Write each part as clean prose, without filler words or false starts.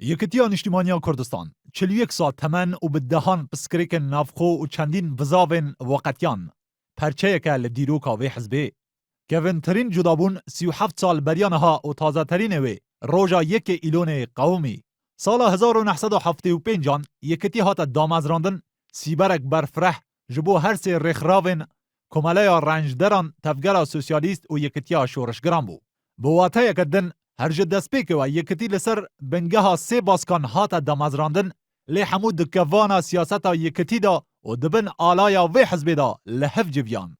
یکتیا نیشتیمانیا کردستان 41 سال تمن و به دهان پسکریک نافخو و چندین وزاوین وقتیان پرچه که لدیروکا وی حزبه گوین ترین جدابون 37 سال بریانها و تازه ترین وی روژا یک ایلون قومی سال 1975 یکتی هات دامازراندن سیبرک برفرح جبو هر سی رخراوین کمالیا رنجدران تفگر سوسیالیست و یکتیا شورشگران بو بواته یکدن هر جدسپیک و یکتی لسر بنگه سه باسکان هات دامازراندن لی حمود دکوانا سیاستا یکتی دا و دبن آلایا وی حزب دا لحف جویان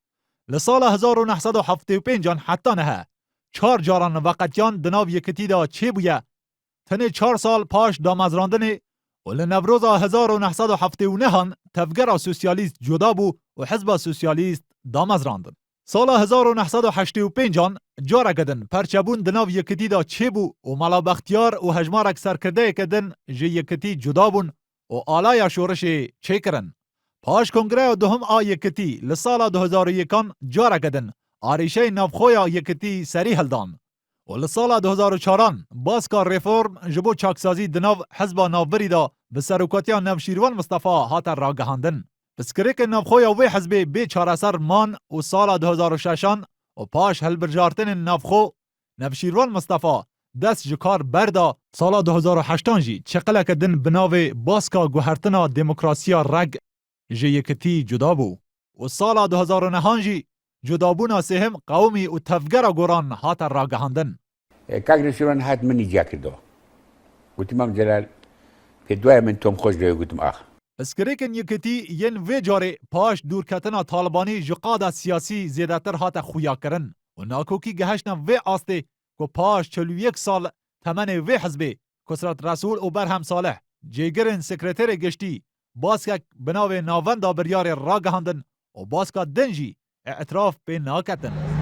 لسال 1975 حتی نه 4 جاران وقتیان دناو یکتی دا چه بویه تنه 4 سال پاش دامازراندن و لنوروز 1979 تفگر سوسیالیست جدا بو و حزب سوسیالیست دامازراندن سال 1985 جارا کدن پرچبون دناو یکتی دا چه بو و ملا بختیار و هجمارک سرکرده کدن جه یکتی جدا بون و آلای شورش چه کرن. پاش کنگره دوهم یکتی لسال 2001 جارا کدن آریشه نفخویا یکتی سری هلدان و لسال 2004 باسکا ریفورم جبو چاکسازی دناو حزب ناوبری دا به سروکاتیا نوشیروان مصطفی هات راگهاندن. پسکریک نفخویا وی حزب بی چارسر مان و سال 2006 و پاش هلبرجارتن نفخو نوشیروان مصطفی دست جکار بردا سال 2008 جی چقله کدن بناو باسکا گوهرتنا دموکراسیا رگ جه یکتی جدا بو و سال 2009 جی جدابونا سهم قومی و تفگر گوران هات راگهاندن. کاغرسیون هات منی جا کردو گوتیم هم جلال پیدوای من توم خوش روی گوتم آخ پسکریکن یکتی ین وی جاره پاش دورکتنا طالبانی جقادا سیاسی زیادتر هات خویا کرن و ناکوکی گهشنا وی آسته که پاش 41 سال تمن وی حزبه کسرت رسول و برهم صالح جیگرن سکرتر گشتی باسکک بناو ناوند بریار راگهاندن و باسکا دنجی اعتراف به ناکتن.